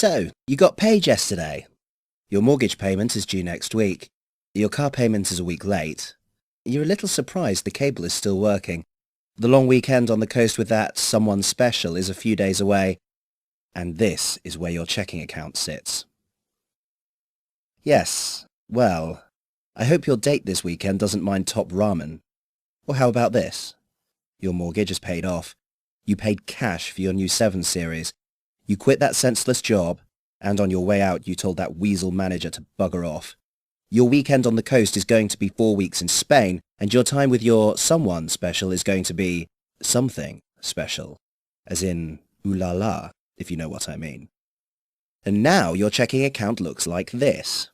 So, you got paid yesterday. Your mortgage payment is due next week. Your car payment is a week late. You're a little surprised the cable is still working. The long weekend on the coast with that someone special is a few days away. And this is where your checking account sits. Yes, well, I hope your date this weekend doesn't mind top ramen. Or how about this? Your mortgage is paid off. You paid cash for your new 7 Series. You quit that senseless job, and on your way out you told that weasel manager to bugger off. Your weekend on the coast is going to be 4 weeks in Spain, and your time with your someone special is going to be something special. As in, ooh la la, if you know what I mean. And now your checking account looks like this.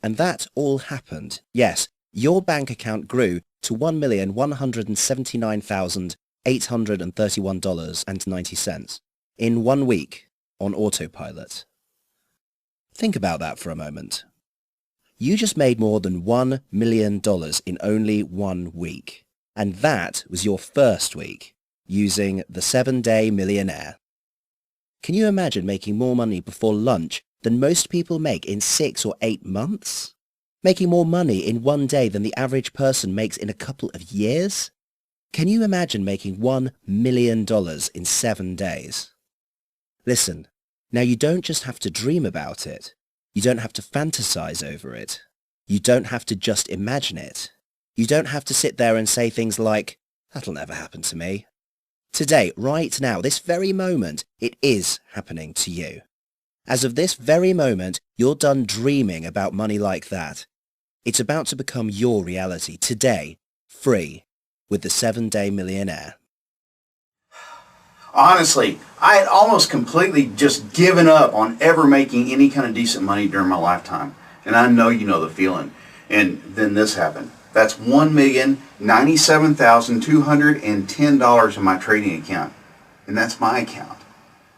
And that all happened. Yes, your bank account grew to $1,179,831.90 in 1 week on autopilot. Think about that for a moment. You just made more than $1 million in only 1 week. And that was your first week using the 7-Day Millionaire. Can you imagine making more money before lunch than most people make in 6 or 8 months? Making more money in 1 day than the average person makes in a couple of years? Can you imagine making $1 million in 7 days? Listen, now you don't just have to dream about it. You don't have to fantasize over it. You don't have to just imagine it. You don't have to sit there and say things like, that'll never happen to me. Today, right now, this very moment, it is happening to you. As of this very moment, you're done dreaming about money like that. It's about to become your reality today, free, with the 7-Day Millionaire. Honestly, I had almost completely just given up on ever making any kind of decent money during my lifetime. And I know you know the feeling. And then this happened. That's $1,097,210 in my trading account. And that's my account.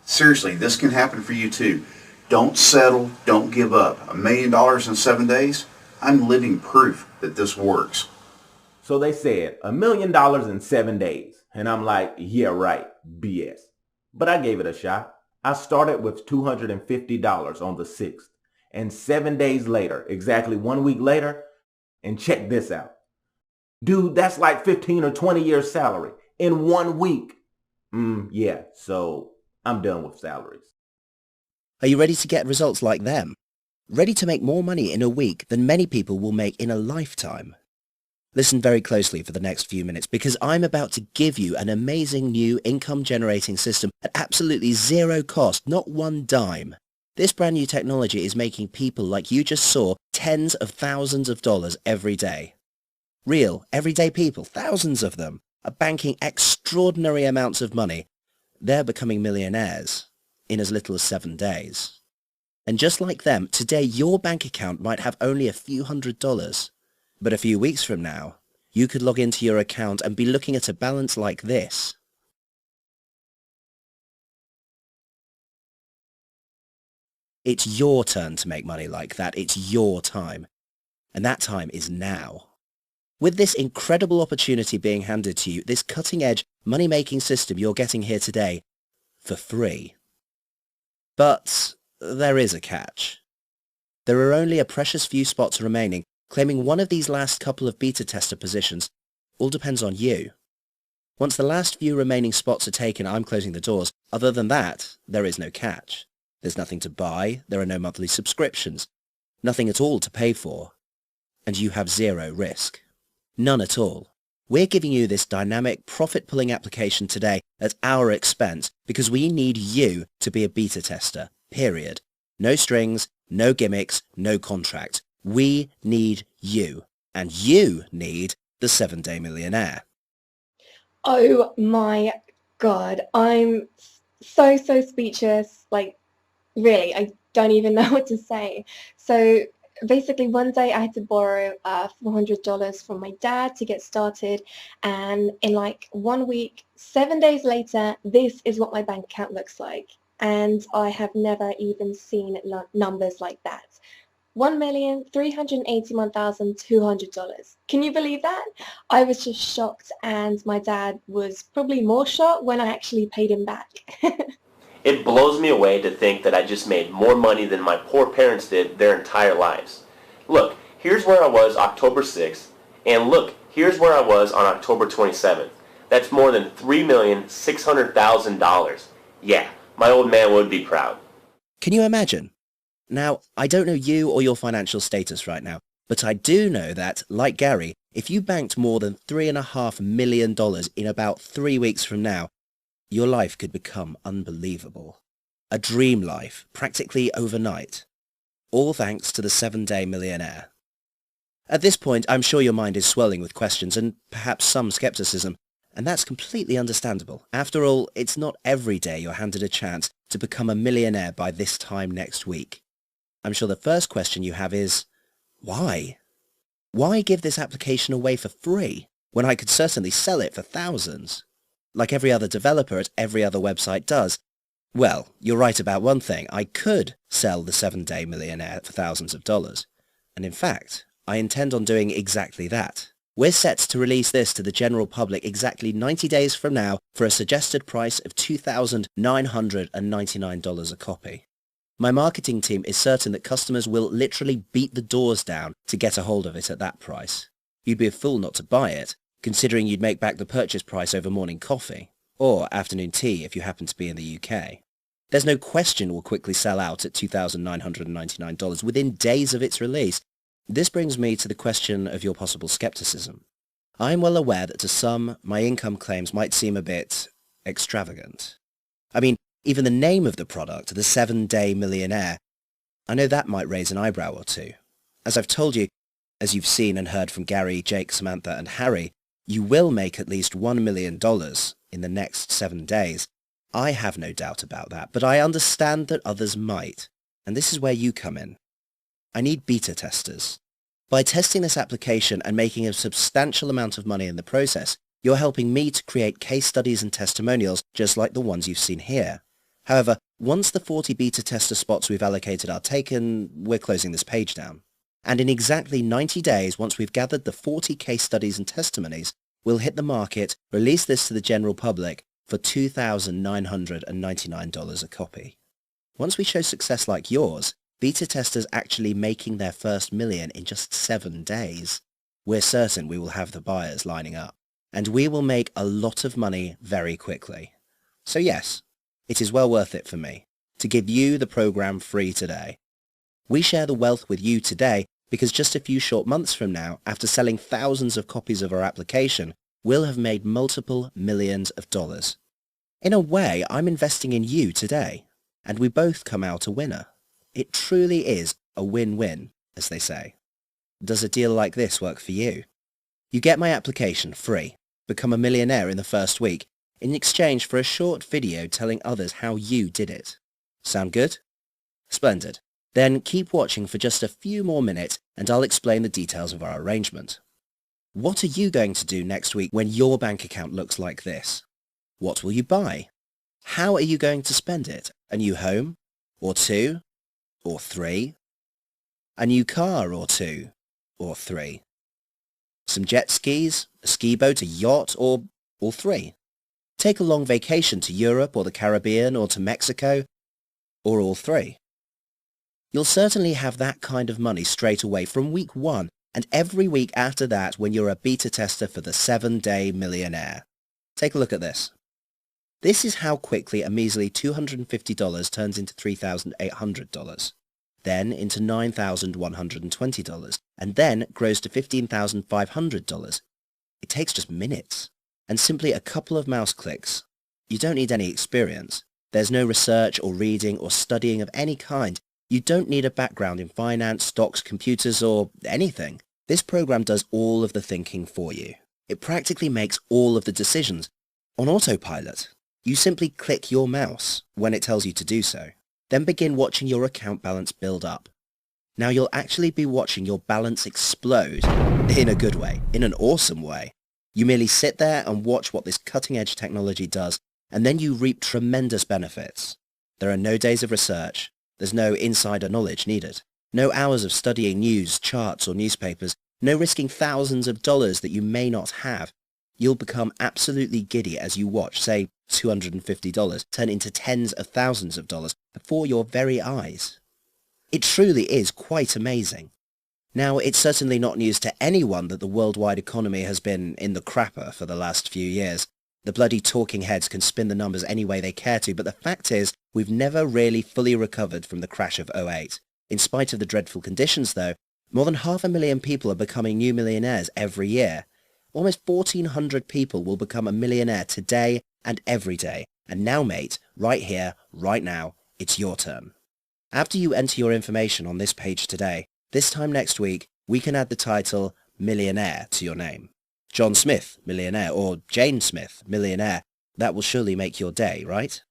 Seriously, this can happen for you too. Don't settle, don't give up. $1 million in 7 days? I'm living proof that this works. So they said $1 million in 7 days. And I'm like, yeah, right, BS. But I gave it a shot. I started with $250 on the 6th. And 7 days later, exactly 1 week later, and check this out. Dude, that's like 15 or 20 years salary in 1 week. Yeah, so I'm done with salaries. Are you ready to get results like them? Ready to make more money in a week than many people will make in a lifetime? Listen very closely for the next few minutes because I'm about to give you an amazing new income-generating system at absolutely zero cost, not one dime. This brand new technology is making people like you just saw tens of thousands of dollars every day. Real, everyday people, thousands of them, are banking extraordinary amounts of money. They're becoming millionaires in as little as 7 days. And just like them, today your bank account might have only a few $100s. But a few weeks from now, you could log into your account and be looking at a balance like this. It's your turn to make money like that. It's your time. And that time is now. With this incredible opportunity being handed to you, this cutting-edge money-making system you're getting here today, for free. But there is a catch. There are only a precious few spots remaining. Claiming one of these last couple of beta tester positions all depends on you. Once the last few remaining spots are taken, I'm closing the doors. Other than that, there is no catch. There's nothing to buy, there are no monthly subscriptions, nothing at all to pay for, and you have zero risk. None at all. We're giving you this dynamic, profit-pulling application today at our expense because we need you to be a beta tester, period. No strings, no gimmicks, no contract. We need you, and you need the 7-Day Millionaire. Oh my God, I'm so speechless. Like, really, I don't even know what to say. So basically one day I had to borrow $400 from my dad to get started, and in like 1 week, 7 days later, this is what my bank account looks like. And I have never even seen numbers like that. $1,381,200. Can you believe that? I was just shocked, and my dad was probably more shocked when I actually paid him back. It blows me away to think that I just made more money than my poor parents did their entire lives. Look, here's where I was October 6th, and look, here's where I was on October 27th. That's more than $3,600,000. Yeah, my old man would be proud. Can you imagine? Now, I don't know you or your financial status right now, but I do know that, like Gary, if you banked more than $3.5 million in about 3 weeks from now, your life could become unbelievable. A dream life, practically overnight. All thanks to the 7-Day Millionaire. At this point, I'm sure your mind is swelling with questions and perhaps some skepticism, and that's completely understandable. After all, it's not every day you're handed a chance to become a millionaire by this time next week. I'm sure the first question you have is, why? Why give this application away for free when I could certainly sell it for thousands? Like every other developer at every other website does. Well, you're right about one thing. I could sell the 7-Day Millionaire for thousands of dollars. And in fact, I intend on doing exactly that. We're set to release this to the general public exactly 90 days from now for a suggested price of $2,999 a copy. My marketing team is certain that customers will literally beat the doors down to get a hold of it at that price. You'd be a fool not to buy it, considering you'd make back the purchase price over morning coffee, or afternoon tea if you happen to be in the UK. There's no question it will quickly sell out at $2,999 within days of its release. This brings me to the question of your possible skepticism. I'm well aware that to some, my income claims might seem a bit extravagant. I mean, even the name of the product, the 7-Day Millionaire, I know that might raise an eyebrow or two. As I've told you, as you've seen and heard from Gary, Jake, Samantha and Harry, you will make at least $1 million in the next 7 days. I have no doubt about that, but I understand that others might. And this is where you come in. I need beta testers. By testing this application and making a substantial amount of money in the process, you're helping me to create case studies and testimonials just like the ones you've seen here. However, once the 40 beta tester spots we've allocated are taken, we're closing this page down. And in exactly 90 days, once we've gathered the 40 case studies and testimonies, we'll hit the market, release this to the general public for $2,999 a copy. Once we show success like yours, beta testers actually making their first million in just 7 days, we're certain we will have the buyers lining up. And we will make a lot of money very quickly. So yes, it is well worth it for me to give you the program free today. We share the wealth with you today because just a few short months from now, after selling thousands of copies of our application, we'll have made multiple millions of dollars. In a way, I'm investing in you today, and we both come out a winner. It truly is a win-win, as they say. Does a deal like this work for you? You get my application free, become a millionaire in the first week, in exchange for a short video telling others how you did it. Sound good? Splendid. Then keep watching for just a few more minutes and I'll explain the details of our arrangement. What are you going to do next week when your bank account looks like this? What will you buy? How are you going to spend it? A new home? Or 2? Or 3? A new car or 2? Or 3? Some jet skis, a ski boat, a yacht, or all 3? Take a long vacation to Europe or the Caribbean or to Mexico, or all 3? You'll certainly have that kind of money straight away from week 1 and every week after that when you're a beta tester for the 7-Day Millionaire. Take a look at this. This is how quickly a measly $250 turns into $3,800. Then into $9,120, and then grows to $15,500. It takes just minutes, and simply a couple of mouse clicks. You don't need any experience. There's no research or reading or studying of any kind. You don't need a background in finance, stocks, computers, or anything. This program does all of the thinking for you. It practically makes all of the decisions on autopilot. You simply click your mouse when it tells you to do so. Then begin watching your account balance build up. Now you'll actually be watching your balance explode in a good way, in an awesome way. You merely sit there and watch what this cutting-edge technology does, and then you reap tremendous benefits. There are no days of research. There's no insider knowledge needed. No hours of studying news, charts, or newspapers. No risking thousands of dollars that you may not have. You'll become absolutely giddy as you watch, say, $250 turn into tens of thousands of dollars before your very eyes. It truly is quite amazing. Now, it's certainly not news to anyone that the worldwide economy has been in the crapper for the last few years. The bloody talking heads can spin the numbers any way they care to, but the fact is, we've never really fully recovered from the crash of '08. In spite of the dreadful conditions, though, more than 500,000 people are becoming new millionaires every year. Almost 1,400 people will become a millionaire today and every day. And now, mate, right here, right now, it's your turn. After you enter your information on this page today, this time next week, we can add the title Millionaire to your name. John Smith, millionaire, or Jane Smith, millionaire. That will surely make your day, right?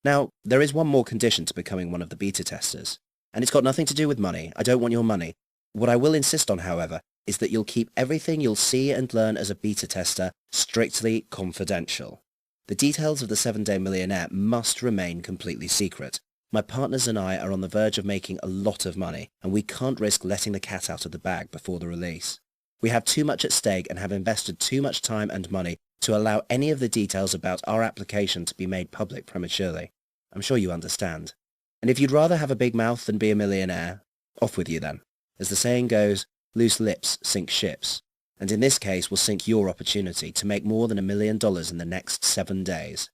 Now, there is one more condition to becoming one of the beta testers. And it's got nothing to do with money. I don't want your money. What I will insist on, however, is that you'll keep everything you'll see and learn as a beta tester strictly confidential. The details of the 7-Day Millionaire must remain completely secret. My partners and I are on the verge of making a lot of money, and we can't risk letting the cat out of the bag before the release. We have too much at stake and have invested too much time and money to allow any of the details about our application to be made public prematurely. I'm sure you understand. And if you'd rather have a big mouth than be a millionaire, off with you then. As the saying goes, loose lips sink ships. And in this case will sink your opportunity to make more than $1 million in the next 7 days.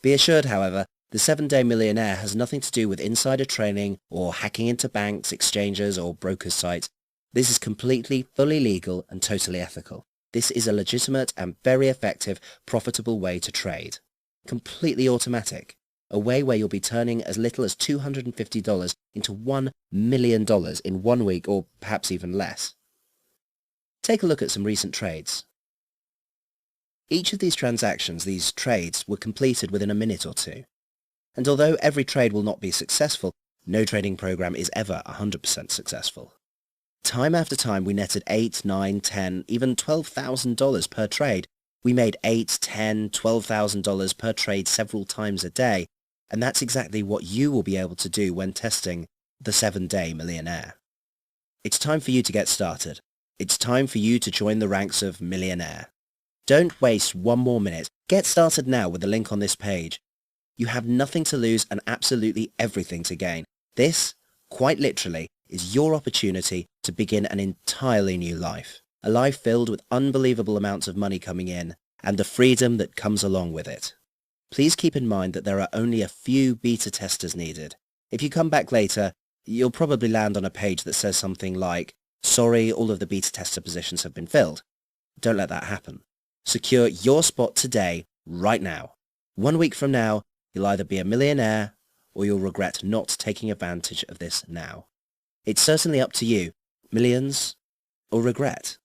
Be assured, however, the 7-Day Millionaire has nothing to do with insider training or hacking into banks, exchanges or brokers' sites. This is completely, fully legal and totally ethical. This is a legitimate and very effective, profitable way to trade. Completely automatic. A way where you'll be turning as little as $250 into $1 million in 1 week or perhaps even less. Take a look at some recent trades. Each of these transactions, these trades, were completed within a minute or two. And although every trade will not be successful, no trading program is ever 100% successful. Time after time we netted $8, $9, $10, even $12,000 per trade. We made $8, $10, $12,000 per trade several times a day, and that's exactly what you will be able to do when testing the 7-Day Millionaire. It's time for you to get started. It's time for you to join the ranks of millionaire. Don't waste one more minute. Get started now with the link on this page. You have nothing to lose and absolutely everything to gain. This, quite literally, is your opportunity to begin an entirely new life. A life filled with unbelievable amounts of money coming in and the freedom that comes along with it. Please keep in mind that there are only a few beta testers needed. If you come back later, you'll probably land on a page that says something like, "Sorry, all of the beta tester positions have been filled." Don't let that happen. Secure your spot today, right now. 1 week from now, you'll either be a millionaire or you'll regret not taking advantage of this now. It's certainly up to you, millions or regret.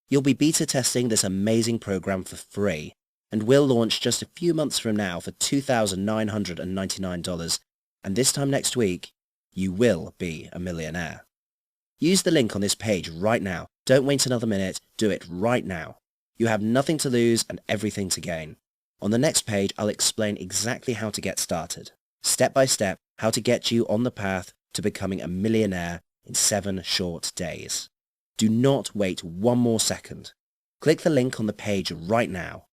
You'll be beta testing this amazing program for free, and will launch just a few months from now for $2,999, and this time next week, you will be a millionaire. Use the link on this page right now. Don't wait another minute, do it right now. You have nothing to lose and everything to gain. On the next page, I'll explain exactly how to get started, step by step, how to get you on the path to becoming a millionaire in 7 short days. Do not wait one more second. Click the link on the page right now.